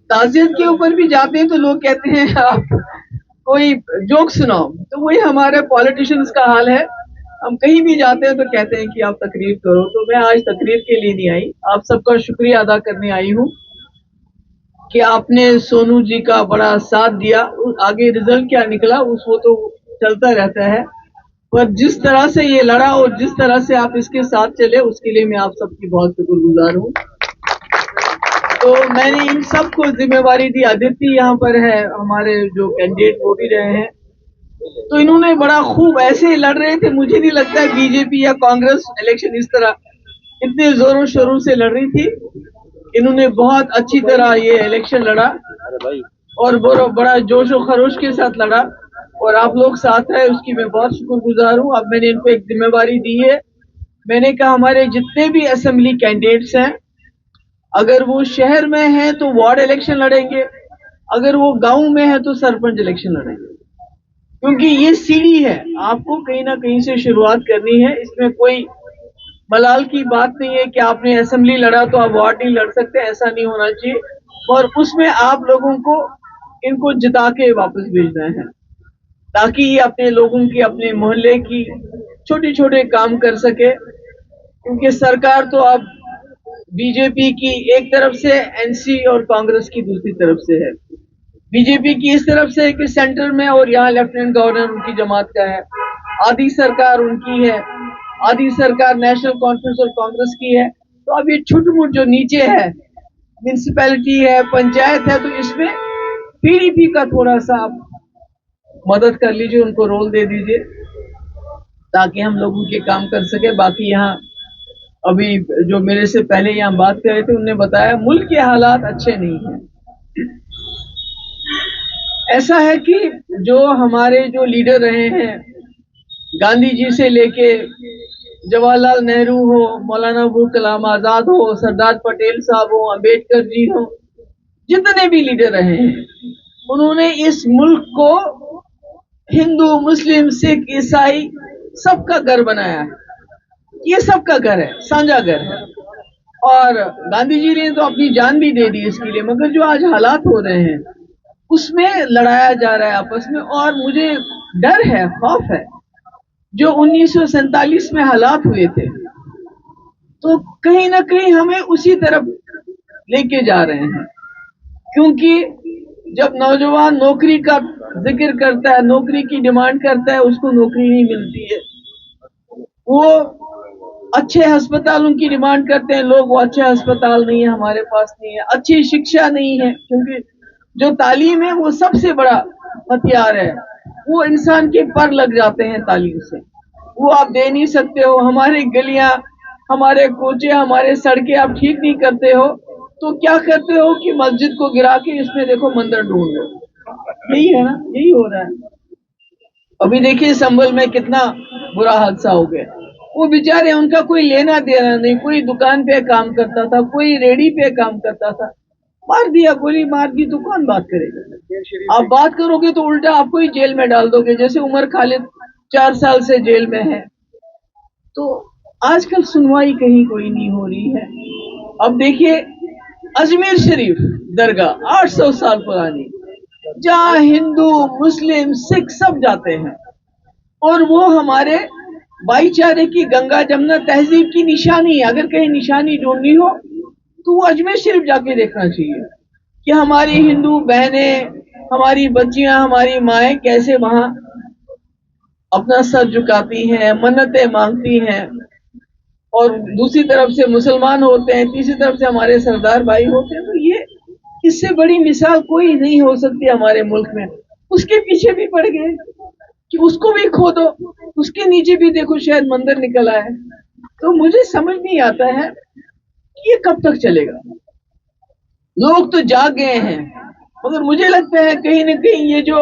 ताज़ियत के ऊपर भी जाते हैं तो लोग कहते हैं आप कोई जोक सुनाओ, तो वही हमारे पॉलिटिशियंस का हाल है। हम कहीं भी जाते हैं तो कहते हैं कि आप तकरीर करो, तो मैं आज तकरीर के लिए नहीं आई, आप सबका शुक्रिया अदा करने आई हूँ कि आपने सोनू जी का बड़ा साथ दिया। आगे रिजल्ट क्या निकला उस वो तो चलता रहता है, पर जिस तरह से ये लड़ा और जिस तरह से आप इसके साथ चले उसके लिए मैं आप सबकी बहुत शुक्रगुजार हूँ। तो मैंने इन सबको जिम्मेवारी दी। आदित्य यहाँ पर है, हमारे जो कैंडिडेट वो भी रहे हैं, तो इन्होंने बड़ा खूब ऐसे लड़ रहे थे। मुझे नहीं लगता है बीजेपी या कांग्रेस इलेक्शन इस तरह इतने जोरों शोरों से लड़ रही थी। इन्होंने बहुत अच्छी तरह ये इलेक्शन लड़ा और बड़ा जोश और खरोश के साथ लड़ा, और आप लोग साथ रहे उसकी मैं बहुत शुक्रगुजार हूँ। अब मैंने इनको एक जिम्मेवारी दी है। मैंने कहा हमारे जितने भी असेंबली कैंडिडेट्स हैं, अगर वो शहर में हैं तो वार्ड इलेक्शन लड़ेंगे, अगर वो गांव में है तो सरपंच इलेक्शन लड़ेंगे, क्योंकि ये सीढ़ी है, आपको कहीं ना कहीं से शुरुआत करनी है। इसमें कोई मलाल की बात नहीं है कि आपने असेंबली लड़ा तो आप वार्ड नहीं लड़ सकते, ऐसा नहीं होना चाहिए। और उसमें आप लोगों को इनको जिता के वापस भेजना है, ताकि ये अपने लोगों की, अपने मोहल्ले की छोटे छोटे काम कर सके। क्योंकि सरकार तो अब बीजेपी की एक तरफ से, एनसी और कांग्रेस की दूसरी तरफ से है। बीजेपी की इस तरफ से कि सेंटर में, और यहाँ लेफ्टिनेंट गवर्नर उनकी जमात का है, आधी सरकार उनकी है, आधी सरकार नेशनल कॉन्फ्रेंस और कांग्रेस की है। तो अब ये छुटमुट जो नीचे है, म्यूनिसिपैलिटी है, पंचायत है, तो इसमें पीडीपी का थोड़ा सा आप मदद कर लीजिए, उनको रोल दे दीजिए ताकि हम लोगों के काम कर सके। बाकी यहाँ अभी जो मेरे से पहले यहाँ बात कर रहे थे उन्होंने बताया मुल्क के हालात अच्छे नहीं हैं। ऐसा है कि जो हमारे जो लीडर रहे हैं, गांधी जी से लेके जवाहरलाल नेहरू हो, मौलाना अबुल कलाम आजाद हो, सरदार पटेल साहब हो, अंबेडकर जी हो, जितने भी लीडर रहे हैं, उन्होंने इस मुल्क को हिंदू, मुस्लिम, सिख, ईसाई सबका घर बनाया है। ये सबका घर है, साझा घर है। और गांधी जी ने तो अपनी जान भी दे दी इसके लिए, मगर जो आज हालात हो रहे हैं उसमें लड़ाया जा रहा है आपस में। और मुझे डर है, खौफ है, जो 1947 में हालात हुए थे, तो कहीं ना कहीं हमें उसी तरफ लेके जा रहे हैं। क्योंकि जब नौजवान नौकरी का जिक्र करता है, नौकरी की डिमांड करता है, उसको नौकरी नहीं मिलती है। वो अच्छे अस्पतालों की डिमांड करते हैं लोग, वो अच्छे अस्पताल नहीं है, हमारे पास नहीं है। अच्छी शिक्षा नहीं है, क्योंकि जो तालीम है वो सबसे बड़ा हथियार है। वो इंसान के पर लग जाते हैं तालीम से, वो आप दे नहीं सकते हो। हमारी गलियां, हमारे कोचे, हमारे सड़कें आप ठीक नहीं करते हो, तो क्या करते हो कि मस्जिद को गिरा के इसमें देखो मंदिर ढूंढ लो। यही है ना, यही हो रहा है। अभी देखिए संभल में कितना बुरा हादसा हो गया। वो बेचारे, उनका कोई लेना देना नहीं, कोई दुकान पे काम करता था, कोई रेडी पे काम करता था, मार दिया, गोली मार दी, तो कौन बात करेगा? आप बात करोगे तो उल्टा आपको ही जेल में डाल दोगे, जैसे उमर खालिद 4 साल से जेल में है। तो आजकल सुनवाई कहीं कोई नहीं हो रही है। अब देखिए अजमेर शरीफ दरगाह 800 साल पुरानी, जहाँ हिंदू, मुस्लिम, सिख सब जाते हैं, और वो हमारे भाईचारे की, गंगा जमुना तहजीब की निशानी है। अगर कहीं निशानी ढूंढनी हो तो वो अजमेर शरीफ जाके देखना चाहिए कि हमारी हिंदू बहनें, हमारी बच्चियां, हमारी माएँ कैसे वहां अपना सर झुकाती हैं, मन्नतें मांगती हैं। और दूसरी तरफ से मुसलमान होते हैं, तीसरी तरफ से हमारे सरदार भाई होते हैं। तो ये, इससे बड़ी मिसाल कोई नहीं हो सकती हमारे मुल्क में। उसके पीछे भी पड़ गए कि उसको भी खो दो, उसके नीचे भी देखो शायद मंदिर निकल आए। तो मुझे समझ नहीं आता है कि ये कब तक चलेगा। लोग तो जाग गए हैं, मगर मुझे लगता है कहीं ना कहीं ये जो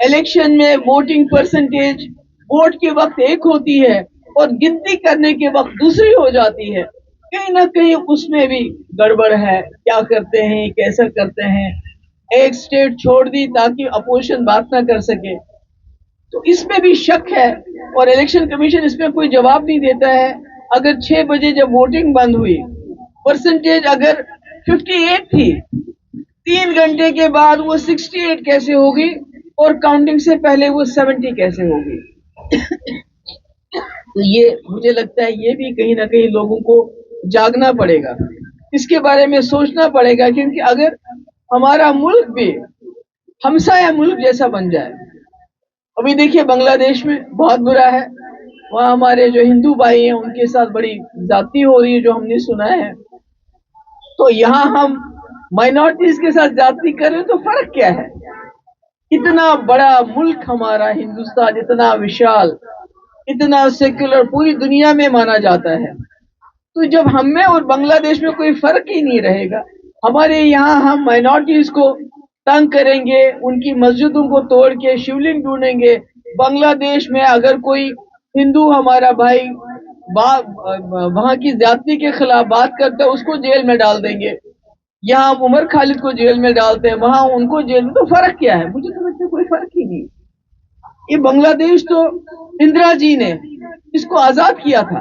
इलेक्शन में वोटिंग परसेंटेज वोट के वक्त एक होती है और गिनती करने के वक्त दूसरी हो जाती है, कहीं ना कहीं उसमें भी गड़बड़ है। क्या करते हैं, कैसा करते हैं, एक स्टेट छोड़ दी ताकि अपोजिशन बात ना कर सके, तो इसमें भी शक है। और इलेक्शन कमीशन इसमें कोई जवाब नहीं देता है। अगर 6 बजे जब वोटिंग बंद हुई, परसेंटेज अगर 58 थी, 3 घंटे के बाद वो 68 कैसे होगी और काउंटिंग से पहले वो 70 कैसे होगी। तो ये मुझे लगता है ये भी कहीं ना कहीं लोगों को जागना पड़ेगा, इसके बारे में सोचना पड़ेगा, क्योंकि अगर हमारा मुल्क भी हमसाया मुल्क जैसा बन जाए, अभी देखिए बांग्लादेश में बहुत बुरा है, वहाँ हमारे जो हिंदू भाई हैं उनके साथ बड़ी ज्यादती हो रही है जो हमने सुना है। तो यहाँ हम माइनॉरिटीज के साथ ज्यादती कर रहे हैं, तो फर्क क्या है? इतना बड़ा मुल्क हमारा हिंदुस्तान, इतना विशाल, इतना सेक्युलर, पूरी दुनिया में माना जाता है। तो जब हम में और बांग्लादेश में कोई फर्क ही नहीं रहेगा, हमारे यहाँ हम माइनॉरिटीज को तंग करेंगे, उनकी मस्जिदों को तोड़ के शिवलिंग ढूंढेंगे। बांग्लादेश में अगर कोई हिंदू हमारा भाई वहां की ज्यादती के खिलाफ बात करता है, उसको जेल में डाल देंगे। यहाँ हम उमर खालिद को जेल में डालते हैं, वहां उनको जेल में, तो फर्क क्या है? मुझे तो लगता है कोई फर्क ही नहीं। ये बांग्लादेश तो इंदिरा जी ने इसको आजाद किया था,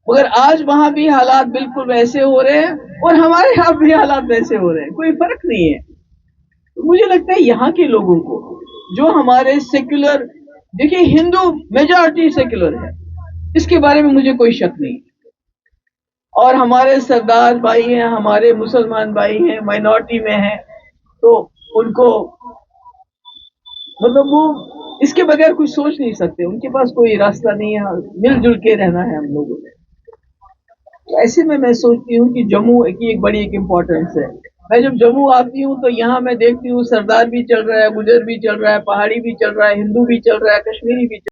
मगर आज वहां भी हालात बिल्कुल वैसे हो रहे हैं और हमारे यहाँ भी हालात वैसे हो रहे हैं, कोई फर्क नहीं है। तो मुझे लगता है यहाँ के लोगों को, जो हमारे सेक्युलर, देखिए हिंदू मेजॉरिटी सेक्युलर है, इसके बारे में मुझे कोई शक नहीं, और हमारे सरदार भाई हैं, हमारे मुसलमान भाई हैं, माइनॉरिटी में हैं, तो उनको मतलब वो इसके बगैर कुछ सोच नहीं सकते, उनके पास कोई रास्ता नहीं है, मिलजुल के रहना है हम लोगों ने। तो ऐसे में मैं सोचती हूँ कि जम्मू की एक बड़ी एक इम्पोर्टेंस है। मैं जब जम्मू आती हूँ तो यहाँ मैं देखती हूँ सरदार भी चल रहा है, गुजर भी चल रहा है, पहाड़ी भी चल रहा है, हिंदू भी चल रहा है, कश्मीरी भी चल रहा है।